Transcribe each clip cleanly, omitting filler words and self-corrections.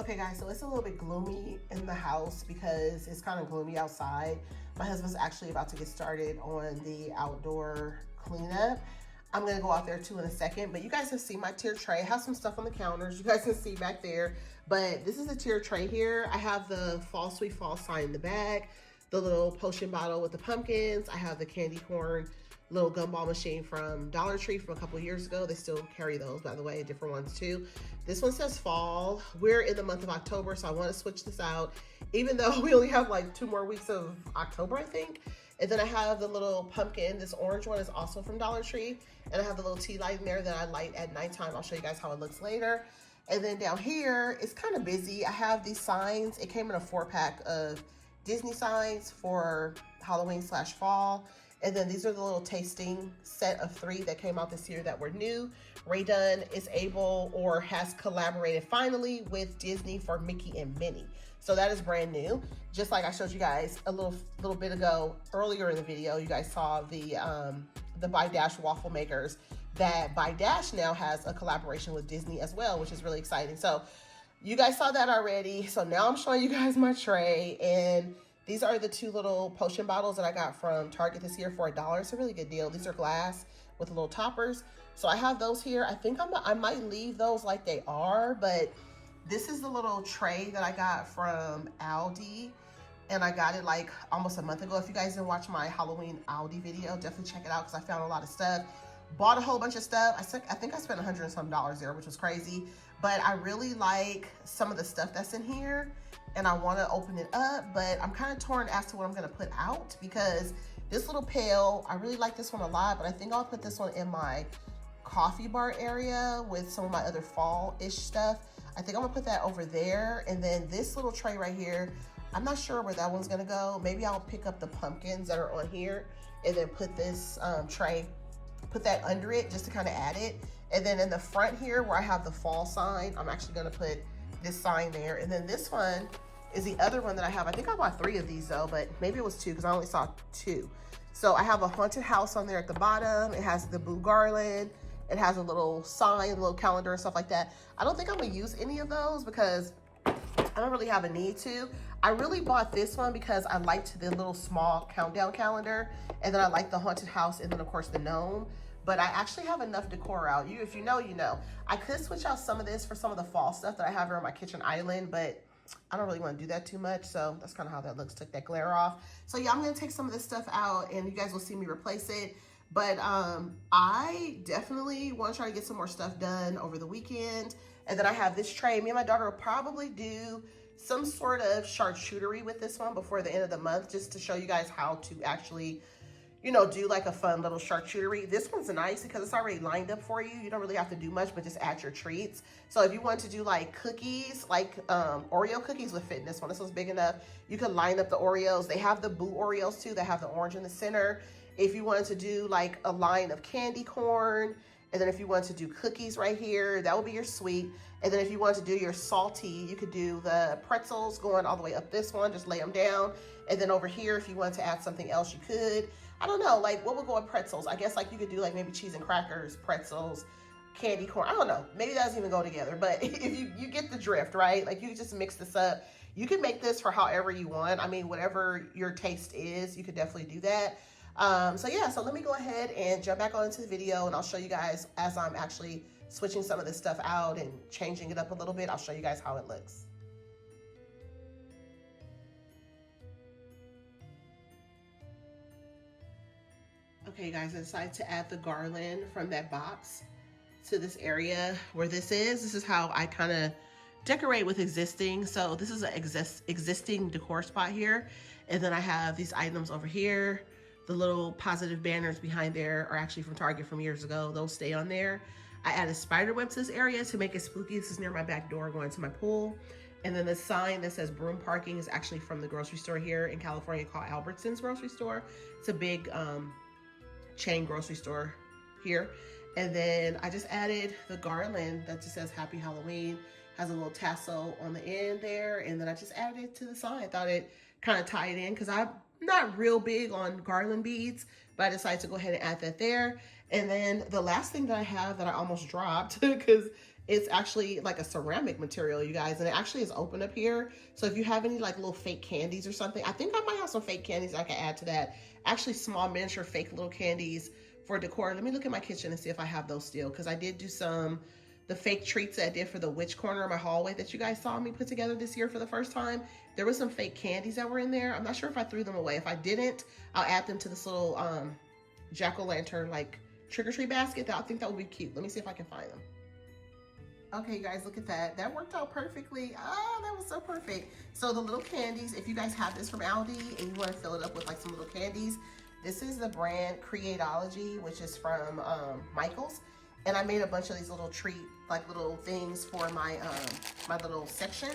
Okay guys, so it's a little bit gloomy in the house because it's kind of gloomy outside. My husband's actually about to get started on the outdoor cleanup. I'm gonna go out there too in a second, but you guys can see my tier tray. I have some stuff on the counters. You guys can see back there, but this is a tier tray here. I have the Fall Sweet Fall sign in the bag, the little potion bottle with the pumpkins. I have the candy corn little gumball machine from Dollar Tree from a couple years ago. They still carry those, by the way, different ones too. This one says fall. We're in the month of October, so I want to switch this out, even though we only have like 2 more weeks of October, I think. And then I have the little pumpkin. This orange one is also from Dollar Tree. And I have the little tea light in there that I light at nighttime. I'll show you guys how it looks later. And then down here, it's kind of busy. I have these signs. It came in a 4-pack of Disney signs for Halloween/fall. And then these are the little tasting set of 3 that came out this year that were new. Raydun is able or has collaborated finally with Disney for Mickey and Minnie. So that is brand new. Just like I showed you guys a little bit ago earlier in the video, you guys saw the By Dash waffle makers. That By Dash now has a collaboration with Disney as well, which is really exciting. So you guys saw that already. So now I'm showing you guys my tray, and these are the 2 little potion bottles that I got from Target this year for $1. It's a really good deal. These are glass with little toppers. So I have those here. I think I might leave those like they are, but this is the little tray that I got from Aldi, and I got it like almost a month ago. If you guys didn't watch my Halloween Aldi video, definitely check it out because I found a lot of stuff. Bought a whole bunch of stuff. I think I spent $100 and some there, which was crazy, but I really like some of the stuff that's in here. And I want to open it up, but I'm kind of torn as to what I'm going to put out because this little pail, I really like this one a lot, but I think I'll put this one in my coffee bar area with some of my other fall-ish stuff. I think I'm gonna put that over there. And then this little tray right here, I'm not sure where that one's gonna go. Maybe I'll pick up the pumpkins that are on here and then put this tray, put that under it just to kind of add it. And then in the front here where I have the fall sign, I'm actually gonna put this sign there. And then this one is the other one that I have. I think I bought 3 of these though, but maybe it was 2 because I only saw 2. So I have a haunted house on there at the bottom. It has the boo garland. It has a little sign, a little calendar and stuff like that. I don't think I'm gonna use any of those because I don't really have a need to. I really bought this one because I liked the little small countdown calendar, and then I like the haunted house, and then of course the gnome. But I actually have enough decor out. If you know, you know. I could switch out some of this for some of the fall stuff that I have here on my kitchen island, but I don't really want to do that too much. So that's kind of how that looks. Took that glare off. So yeah, I'm going to take some of this stuff out and you guys will see me replace it. But I definitely want to try to get some more stuff done over the weekend. And then I have this tray. Me and my daughter will probably do some sort of charcuterie with this one before the end of the month, just to show you guys how to actually, you know, do like a fun little charcuterie. This one's nice because it's already lined up for you. You don't really have to do much, but just add your treats. So if you want to do like cookies, like Oreo cookies would fit in this one. This one's big enough. You could line up the Oreos. They have the Boo Oreos too that have the orange in the center. If you wanted to do like a line of candy corn, and then if you want to do cookies right here, that would be your sweet. And then if you want to do your salty, you could do the pretzels going all the way up this one, just lay them down. And then over here, if you want to add something else, you could. I don't know, like what would go with pretzels? I guess like you could do like maybe cheese and crackers, pretzels, candy corn. I don't know, maybe that doesn't even go together, but if you get the drift, right? Like you just mix this up. You can make this for however you want. I mean, whatever your taste is, you could definitely do that. So yeah, so let me go ahead and jump back onto the video and I'll show you guys as I'm actually switching some of this stuff out and changing it up a little bit. I'll show you guys how it looks. Okay guys, I decided to add the garland from that box to this area where this is. This is how I kind of decorate with existing. So this is an existing decor spot here. And then I have these items over here. The little positive banners behind there are actually from Target from years ago. Those stay on there. I added spider web to this area to make it spooky. This is near my back door going to my pool. And then the sign that says broom parking is actually from the grocery store here in California called Albertsons grocery store. It's a big chain grocery store here. And then I just added the garland that just says Happy Halloween. Has a little tassel on the end there. And then I just added it to the sign. I thought it kind of tied in because I'm not real big on garland beads, but I decided to go ahead and add that there. And then the last thing that I have that I almost dropped because It's actually like a ceramic material, you guys, and it actually is open up here. So if you have any like little fake candies or something, I think I might have some fake candies I can add to that. Actually, small miniature fake little candies for decor. Let me look at my kitchen and see if I have those still, because I did do the fake treats that I did for the witch corner of my hallway that you guys saw me put together this year for the first time. There was some fake candies that were in there. I'm not sure if I threw them away. If I didn't, I'll add them to this little jack-o'-lantern like trick-or-treat basket. I think that would be cute. Let me see if I can find them. Okay, guys, look at that. That worked out perfectly. Ah, that was so perfect. So the little candies, if you guys have this from Aldi and you want to fill it up with like some little candies, this is the brand Creatology, which is from Michael's. And I made a bunch of these little little things for my my little section.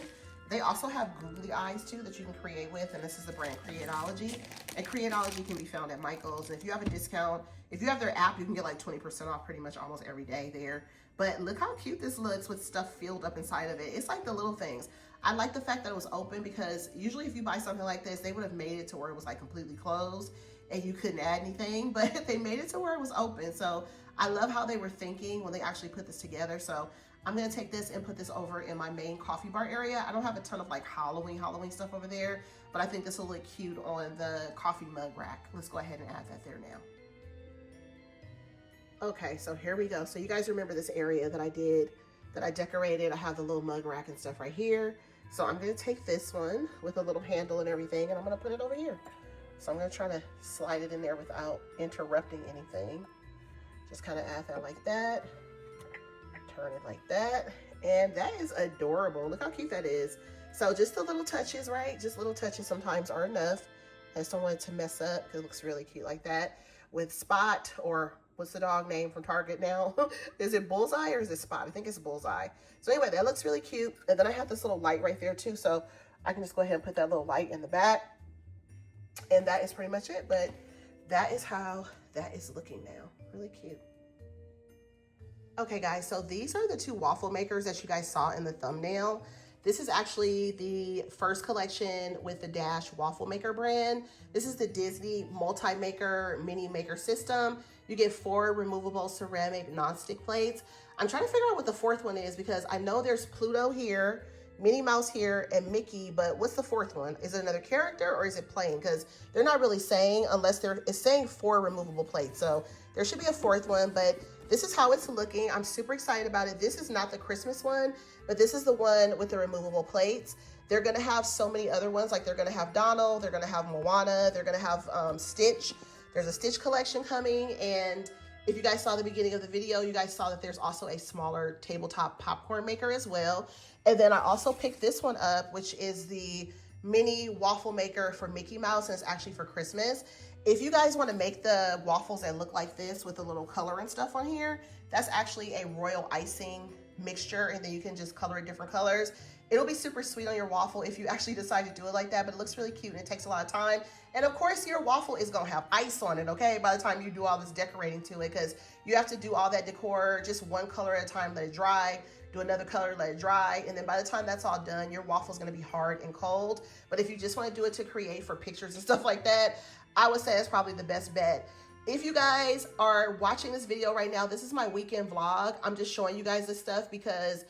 They also have googly eyes too that you can create with, and this is the brand Creatology. And Creatology can be found at Michael's. And if you have a discount, if you have their app, you can get like 20% off pretty much almost every day there. But look how cute this looks with stuff filled up inside of it. It's like the little things. I like the fact that it was open, because usually if you buy something like this, they would have made it to where it was like completely closed and you couldn't add anything, but they made it to where it was open. So I love how they were thinking when they actually put this together. So I'm gonna take this and put this over in my main coffee bar area. I don't have a ton of like Halloween stuff over there, but I think this will look cute on the coffee mug rack. Let's go ahead and add that there now. Okay, so here we go. So you guys remember this area that I decorated. I have the little mug rack and stuff right here. So I'm gonna take this one with a little handle and everything, and I'm gonna put it over here. So I'm gonna try to slide it in there without interrupting anything. Just kind of add that like that. Turn it like that. And that is adorable. Look how cute that is. So just the little touches, right? Just little touches sometimes are enough. I just don't want it to mess up, because it looks really cute like that. With Spot, or what's the dog name from Target now? Is it Bullseye or is it Spot? I think it's Bullseye. So anyway, that looks really cute. And then I have this little light right there too. So I can just go ahead and put that little light in the back. And that is pretty much it. But that is how that is looking now. Really cute. Okay, guys, so these are the two waffle makers that you guys saw in the thumbnail. This is actually the first collection with the Dash waffle maker brand. This is the Disney multi-maker mini maker system. You get 4 removable ceramic nonstick plates. I'm trying to figure out what the 4th one is, because I know there's Pluto here, Minnie Mouse here, and Mickey, but what's the 4th one? Is it another character or is it plain? Because they're not really saying, unless it's saying 4 removable plates. So there should be a 4th one, but this is how it's looking. I'm super excited about it. This is not the Christmas one, but this is the one with the removable plates. They're gonna have so many other ones. Like they're gonna have Donald, they're gonna have Moana, they're gonna have Stitch. There's a Stitch collection coming. And if you guys saw the beginning of the video, you guys saw that there's also a smaller tabletop popcorn maker as well. And then I also picked this one up, which is the mini waffle maker for Mickey Mouse, and it's actually for Christmas. If you guys want to make the waffles that look like this with a little color and stuff on here, that's actually a royal icing mixture, and then you can just color it different colors. It'll be super sweet on your waffle if you actually decide to do it like that, but it looks really cute and it takes a lot of time. And of course, your waffle is gonna have ice on it, okay? By the time you do all this decorating to it, because you have to do all that decor just one color at a time, let it dry, do another color, let it dry, and then by the time that's all done, your waffle's gonna be hard and cold. But if you just wanna do it to create for pictures and stuff like that, I would say it's probably the best bet. If you guys are watching this video right now, this is my weekend vlog. I'm just showing you guys this stuff because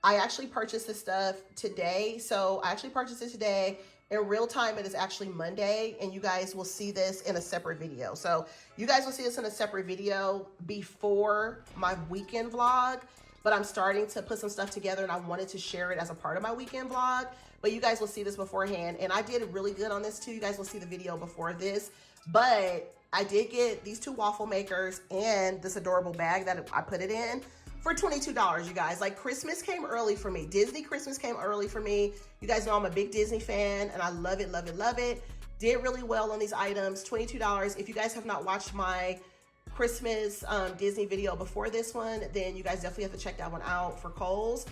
I actually purchased this stuff today. So I actually purchased it today. In real time, it is actually Monday, and you guys will see this in a separate video. So you guys will see this in a separate video before my weekend vlog, but I'm starting to put some stuff together and I wanted to share it as a part of my weekend vlog. But you guys will see this beforehand, and I did really good on this too. You guys will see the video before this, but I did get these 2 waffle makers and this adorable bag that I put it in for $22, you guys. Like, Christmas came early for me. Disney Christmas came early for me. You guys know I'm a big Disney fan, and I love it, love it, love it. Did really well on these items, $22. If you guys have not watched my Christmas Disney video before this one, then you guys definitely have to check that one out for Kohl's.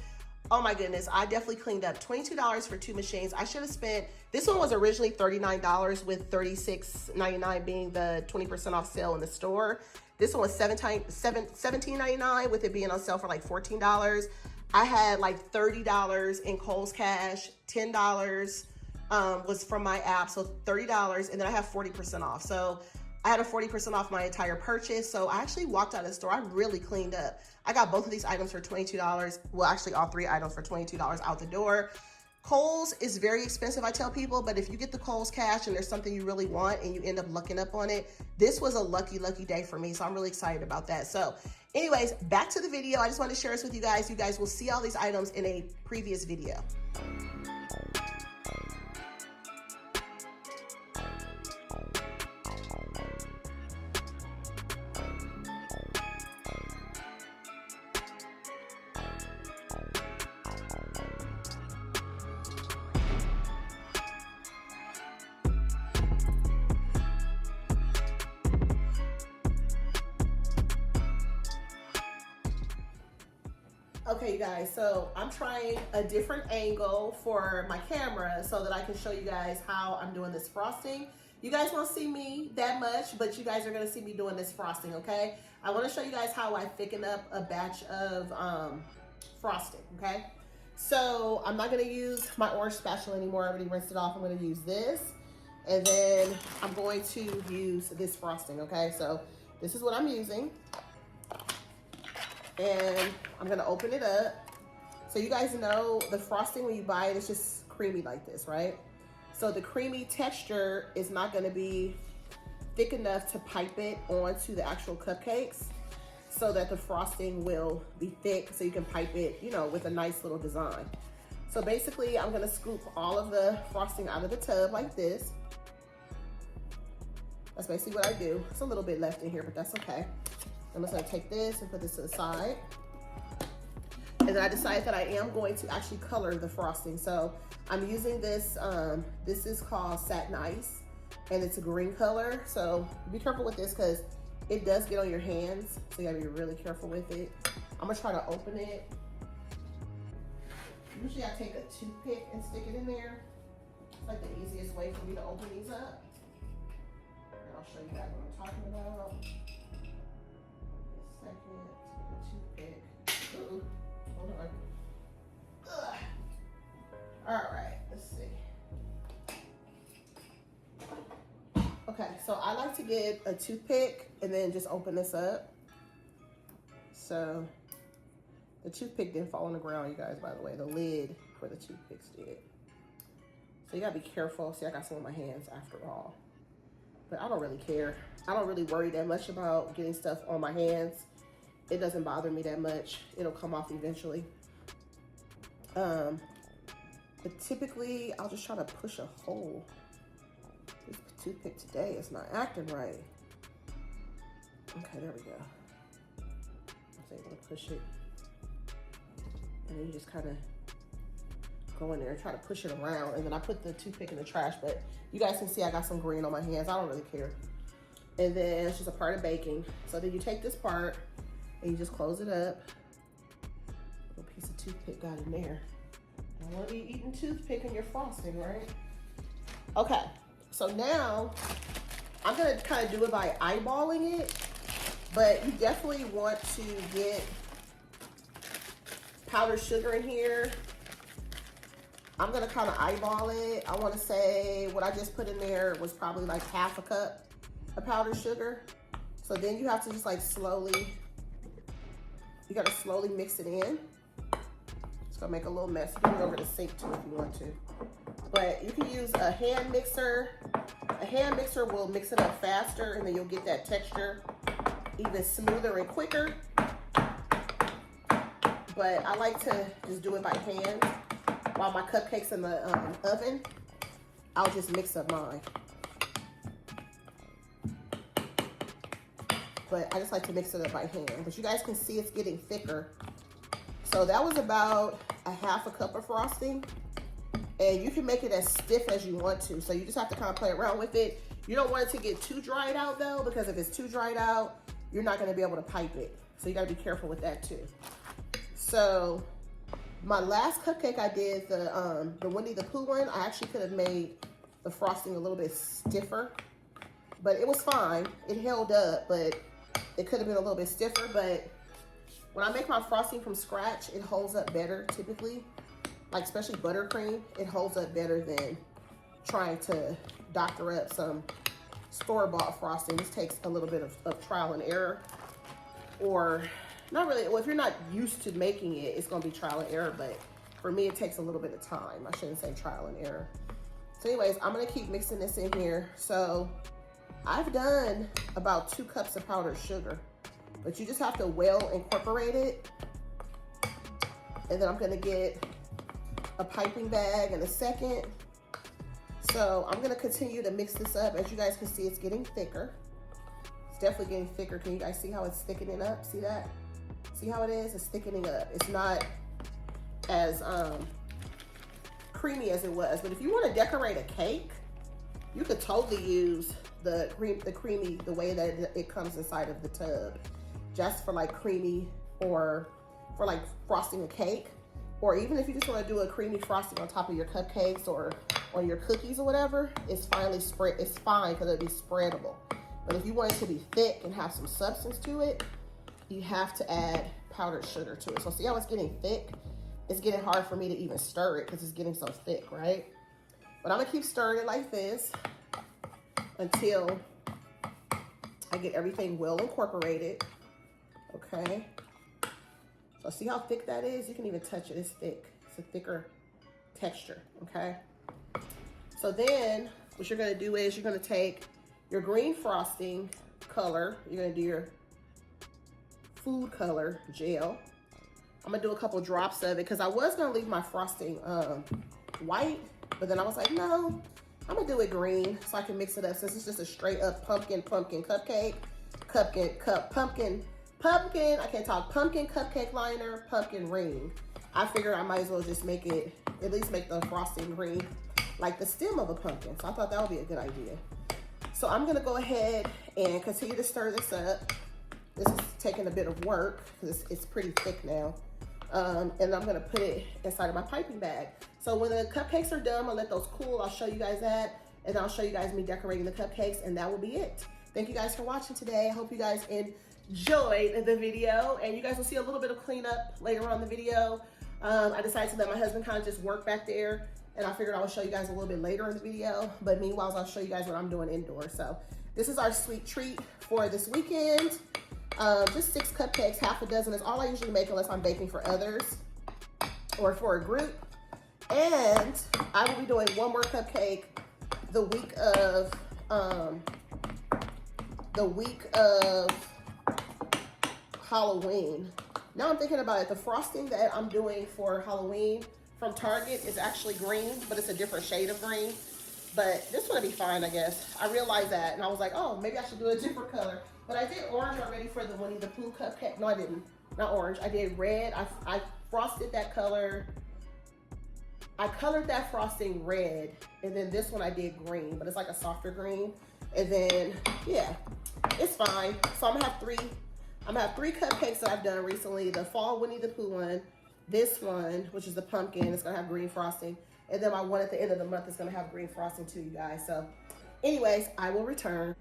Oh my goodness, I definitely cleaned up. $22 for 2 machines. I should have spent, this one was originally $39 with $36.99 being the 20% off sale in the store. This one was $17.99 with it being on sale for like $14. I had like $30 in Kohl's cash, $10 was from my app, so $30, and then I have 40% off. So I had a 40% off my entire purchase. So I actually walked out of the store. I really cleaned up. I got both of these items for $22. Well, actually all 3 items for $22 out the door. Kohl's is very expensive, I tell people, but if you get the Kohl's cash and there's something you really want and you end up looking up on it, this was a lucky day for me. So I'm really excited about that. So anyways, back to the video. I just want to share this with you guys. You guys will see all these items in a previous video. Okay, you guys, so I'm trying a different angle for my camera so that I can show you guys how I'm doing this frosting. You guys won't see me that much, but you guys are gonna see me doing this frosting, okay? I wanna show you guys how I thicken up a batch of frosting, okay? So I'm not gonna use my orange spatula anymore. I already rinsed it off. I'm gonna use this, and then I'm going to use this frosting, okay? So this is what I'm using. And I'm gonna open it up. So you guys know the frosting when you buy it, it's just creamy like this, right? So the creamy texture is not gonna be thick enough to pipe it onto the actual cupcakes so that the frosting will be thick so you can pipe it, you know, with a nice little design. So basically I'm gonna scoop all of the frosting out of the tub like this. That's basically what I do. It's a little bit left in here, but that's okay. I'm just gonna take this and put this to the side. And then I decided that I am going to actually color the frosting. So I'm using this, this is called Satin Ice, and it's a green color. So be careful with this because it does get on your hands. So you gotta be really careful with it. I'm gonna try to open it. Usually I take a toothpick and stick it in there. It's like the easiest way for me to open these up. And I'll show you guys what I'm talking about. Toothpick. Ooh, hold on. Ugh. All right, let's see. Okay, so I like to get a toothpick and then just open this up. So the toothpick didn't fall on the ground, you guys, by the way. The lid for the toothpicks did. So you gotta be careful. See, I got some on my hands after all. But I don't really care. I don't really worry that much about getting stuff on my hands. It doesn't bother me that much. It'll come off eventually. But typically, I'll just try to push a hole. This toothpick today is not acting right. Okay, there we go. I was able to push it. And then you just kind of go in there and try to push it around. And then I put the toothpick in the trash, but you guys can see I got some green on my hands. I don't really care. And then it's just a part of baking. So then you take this part and you just close it up. A little piece of toothpick got in there. Don't want to be eating toothpick in your frosting, right? Okay, so now I'm gonna kind of do it by eyeballing it, but you definitely want to get powdered sugar in here. I'm gonna kind of eyeball it. I want to say what I just put in there was probably like half a cup of powdered sugar. So then you have to just like slowly, you gotta slowly mix it in. It's gonna make a little mess. You can go over the sink too if you want to. But you can use a hand mixer. A hand mixer will mix it up faster and then you'll get that texture even smoother and quicker. But I like to just do it by hand. While my cupcakes in the oven, I'll just mix up mine. But I just like to mix it up by hand. But you guys can see it's getting thicker. So that was about a half a cup of frosting. And you can make it as stiff as you want to. So you just have to kind of play around with it. You don't want it to get too dried out though, because if it's too dried out, you're not gonna be able to pipe it. So you gotta be careful with that too. So my last cupcake I did, the Winnie the Pooh one, I actually could have made the frosting a little bit stiffer, but it was fine. It held up, but it could have been a little bit stiffer. But when I make my frosting from scratch, it holds up better typically. Like especially buttercream, it holds up better than trying to doctor up some store-bought frosting. This takes a little bit of trial and error, or not really. Well, if you're not used to making it, it's gonna be trial and error, but for me, it takes a little bit of time. I shouldn't say trial and error. So anyways, I'm gonna keep mixing this in here. So I've done about 2 cups of powdered sugar, but you just have to well incorporate it. And then I'm gonna get a piping bag in a second. So I'm gonna continue to mix this up. As you guys can see, it's getting thicker. It's definitely getting thicker. Can you guys see how it's thickening up? See that? See how it is? It's thickening up. It's not as creamy as it was. But if you wanna decorate a cake, you could totally use the creamy, the way that it comes inside of the tub, just for like creamy, or for like frosting a cake. Or even if you just want to do a creamy frosting on top of your cupcakes or on your cookies or whatever, it's fine because it'll be spreadable. But if you want it to be thick and have some substance to it, you have to add powdered sugar to it. So see how it's getting thick? It's getting hard for me to even stir it because it's getting so thick, right? But I'm gonna keep stirring it like this until I get everything well incorporated, okay? So see how thick that is? You can even touch it, it's thick. It's a thicker texture, okay? So then what you're gonna do is you're gonna take your green frosting color, you're gonna do your food color gel. I'm gonna do a couple drops of it because I was gonna leave my frosting white, but then I was like, no, I'm gonna do it green so I can mix it up since it's just a straight up pumpkin cupcake, pumpkin, I can't talk, pumpkin cupcake liner, pumpkin ring. I figured I might as well just make it, at least make the frosting green like the stem of a pumpkin. So I thought that would be a good idea. So I'm gonna go ahead and continue to stir this up. This is taking a bit of work because it's pretty thick now. And I'm gonna put it inside of my piping bag. So when the cupcakes are done, I'll let those cool. I'll show you guys that, and I'll show you guys me decorating the cupcakes, and that will be it. Thank you guys for watching today. I hope you guys enjoyed the video, and you guys will see a little bit of cleanup later on in the video. I decided to let my husband kind of just work back there, and I figured I would show you guys a little bit later in the video, but meanwhile, I'll show you guys what I'm doing indoors. So this is our sweet treat for this weekend. Just 6 cupcakes, half a dozen is all I usually make unless I'm baking for others or for a group. And I will be doing one more cupcake the week of Halloween. Now I'm thinking about it. The frosting that I'm doing for Halloween from Target is actually green, but it's a different shade of green. But this one will be fine, I guess. I realized that, and I was like, oh, maybe I should do a different color. But I did orange already for the Winnie the Pooh cupcake. No, I didn't. Not orange. I did red. I frosted that color. I colored that frosting red, and then this one I did green, but it's like a softer green. And then, yeah, it's fine. So I'm gonna have three cupcakes that I've done recently. The fall Winnie the Pooh one, this one, which is the pumpkin, it's gonna have green frosting. And then my one at the end of the month is gonna have green frosting too, you guys. So anyways, I will return.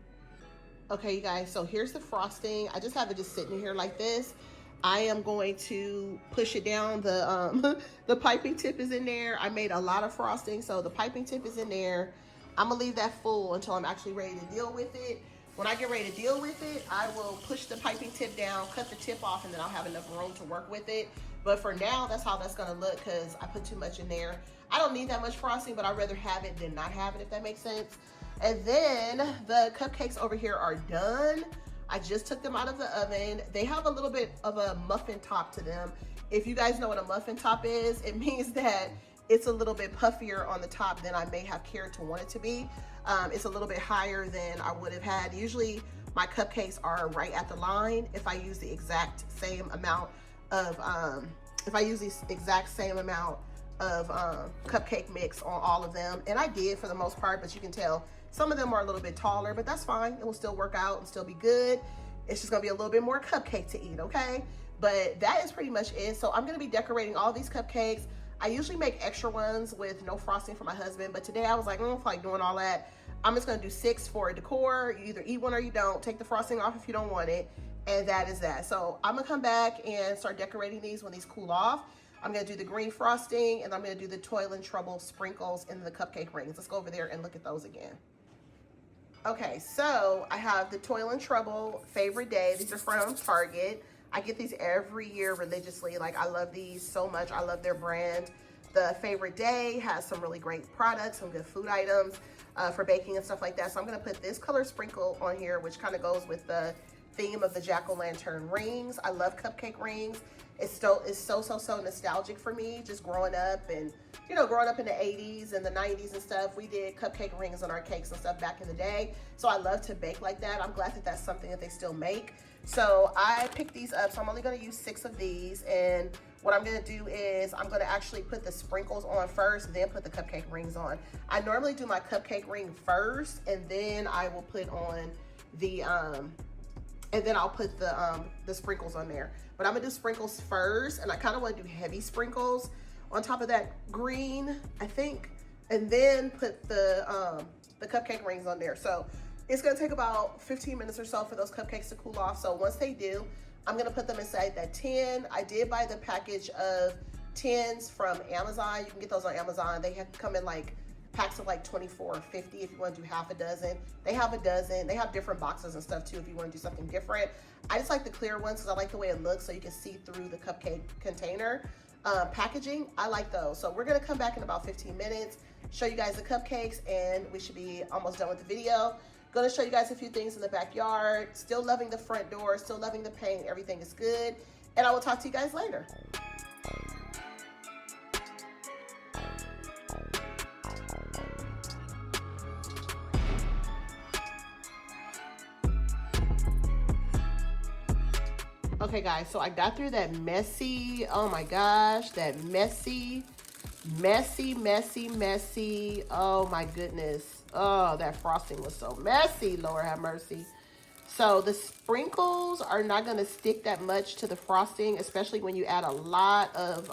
Okay, you guys, so here's the frosting. I just have it just sitting here like this. I am going to push it down. The piping tip is in there. I made a lot of frosting, so the piping tip is in there. I'm gonna leave that full until I'm actually ready to deal with it. When I get ready to deal with it, I will push the piping tip down, cut the tip off, and then I'll have enough room to work with it. But for now, that's how that's gonna look because I put too much in there. I don't need that much frosting, but I'd rather have it than not have it, if that makes sense. And then the cupcakes over here are done. I just took them out of the oven. They have a little bit of a muffin top to them. If you guys know what a muffin top is, it means that it's a little bit puffier on the top than I may have cared to want it to be. It's a little bit higher than I would have had. Usually my cupcakes are right at the line if I use the exact same amount of, cupcake mix on all of them. And I did for the most part, but you can tell some of them are a little bit taller, but that's fine. It will still work out and still be good. It's just gonna be a little bit more cupcake to eat, okay? But that is pretty much it. So I'm gonna be decorating all these cupcakes. I usually make extra ones with no frosting for my husband, but today I was like, I don't feel like doing all that. I'm just gonna do 6 for decor. You either eat one or you don't. Take the frosting off if you don't want it, and that is that. So I'm gonna come back and start decorating these when these cool off. I'm gonna do the green frosting, and I'm gonna do the Toil and Trouble sprinkles in the cupcake rings. Let's go over there and look at those again. Okay, so I have the Toil and Trouble Favorite Day. These are from Target. I get these every year religiously. Like, I love these so much. I love their brand. The Favorite Day has some really great products, some good food items for baking and stuff like that. So I'm gonna put this color sprinkle on here, which kind of goes with the theme of the jack-o'-lantern rings. I love cupcake rings. It's so nostalgic for me, just growing up and, you know, growing up in the 80s and the 90s and stuff. We did cupcake rings on our cakes and stuff back in the day. So I love to bake like that. I'm glad that that's something that they still make. So I picked these up. So I'm only gonna use 6 of these. And what I'm gonna do is I'm gonna actually put the sprinkles on first, then put the cupcake rings on. I normally do my cupcake ring first, and then I will put on the, and then I'll put the sprinkles on there. But I'm gonna do sprinkles first, and I kind of want to do heavy sprinkles on top of that green, I think, and then put the cupcake rings on there. So it's gonna take about 15 minutes or so for those cupcakes to cool off. So once they do, I'm gonna put them inside that tin. I did buy the package of tins from Amazon. You can get those on Amazon. They have come in like packs of like 24 or 50 if you want to do half a dozen. They have a dozen. They have different boxes and stuff too if you want to do something different. I just like the clear ones because I like the way it looks, so you can see through the cupcake container packaging. I like those. So we're gonna come back in about 15 minutes, show you guys the cupcakes, and we should be almost done with the video. Gonna show you guys a few things in the backyard. Still loving the front door, still loving the paint. Everything is good, and I will talk to you guys later. Okay guys, so I got through that messy, oh my gosh, that messy, oh my goodness. Oh, that frosting was so messy, Lord have mercy. So the sprinkles are not gonna stick that much to the frosting, especially when you add a lot of,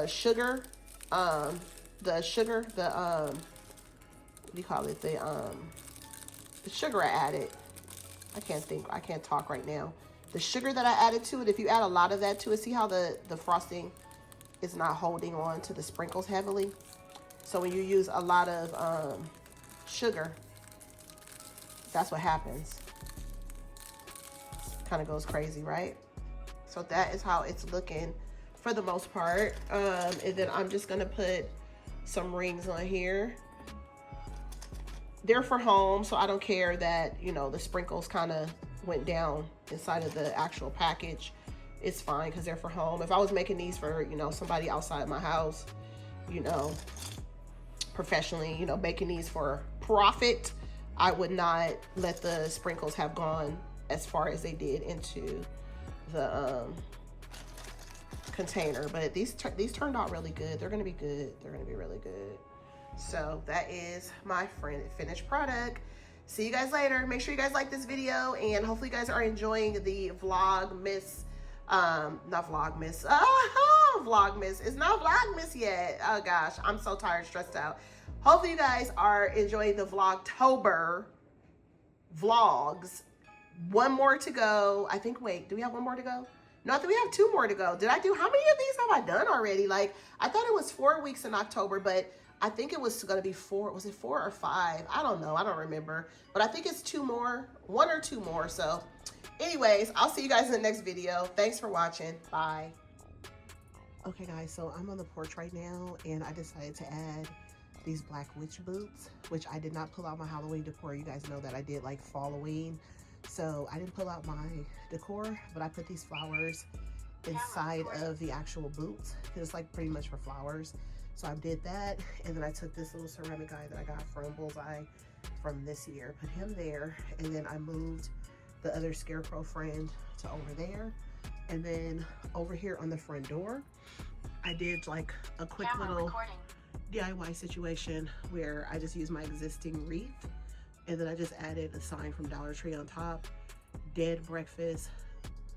sugar. The sugar, what do you call it? The sugar I added. I can't talk right now. The sugar that I added to it, if you add a lot of that to it, see how the frosting is not holding on to the sprinkles heavily? So when you use a lot of sugar, that's what happens. Kind of goes crazy, right? So that is how it's looking for the most part. And then I'm just gonna put some rings on here. They're for home, so I don't care that, you know, the sprinkles kind of went down inside of the actual package. It's fine because they're for home. If I was making these for, you know, somebody outside my house, you know, professionally, you know, making these for profit, I would not let the sprinkles have gone as far as they did into the container. But these turned out really good. They're gonna be good. They're gonna be really good. So that is my finished product. See you guys later. Make sure you guys like this video, and hopefully you guys are enjoying the Vlogmas. Not Vlogmas. Vlogmas. It's not Vlogmas yet. Oh gosh, I'm so tired, stressed out. Hopefully you guys are enjoying the Vlogtober vlogs. One more to go. I think, wait, do we have one more to go? No, I think we have 2 more to go. How many of these have I done already? Like, I thought it was 4 weeks in October, but I think it was going to be 4. Was it 4 or 5? I don't know. I don't remember. But I think it's 2 more. 1 or 2 more. So anyways, I'll see you guys in the next video. Thanks for watching. Bye. Okay, guys. So I'm on the porch right now, and I decided to add these black witch boots, which I did not pull out my Halloween decor. You guys know that I did like Halloween. So I didn't pull out my decor, but I put these flowers inside of the actual boots. It's like pretty much for flowers. So I did that, and then I took this little ceramic guy that I got from Bullseye from this year, put him there, and then I moved the other scarecrow friend to over there. And then over here on the front door, I did like a quick little DIY situation where I just used my existing wreath, and then I just added a sign from Dollar Tree on top, dead breakfast,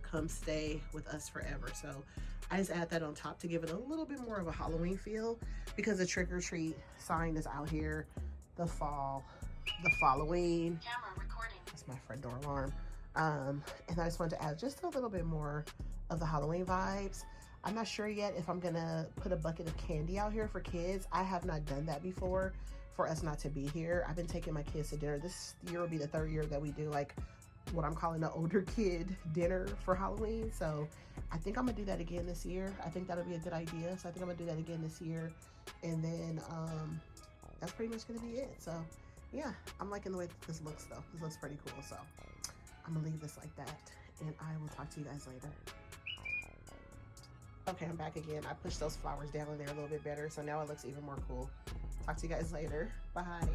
come stay with us forever. So I just add that on top to give it a little bit more of a Halloween feel, because the trick or treat sign is out here, the Halloween. That's my front door alarm. And I just wanted to add just a little bit more of the Halloween vibes. I'm not sure yet if I'm gonna put a bucket of candy out here for kids. I have not done that before for us not to be here. I've been taking my kids to dinner. This year will be the 3rd year that we do like what I'm calling an older kid dinner for Halloween. So I think I'm gonna do that again this year. I think that'll be a good idea. So I think I'm gonna do that again this year. And then that's pretty much gonna be it. So yeah, I'm liking the way this looks though. This looks pretty cool. So I'm gonna leave this like that, and I will talk to you guys later. Okay, I'm back again. I pushed those flowers down in there a little bit better, so now it looks even more cool. Talk to you guys later. Bye.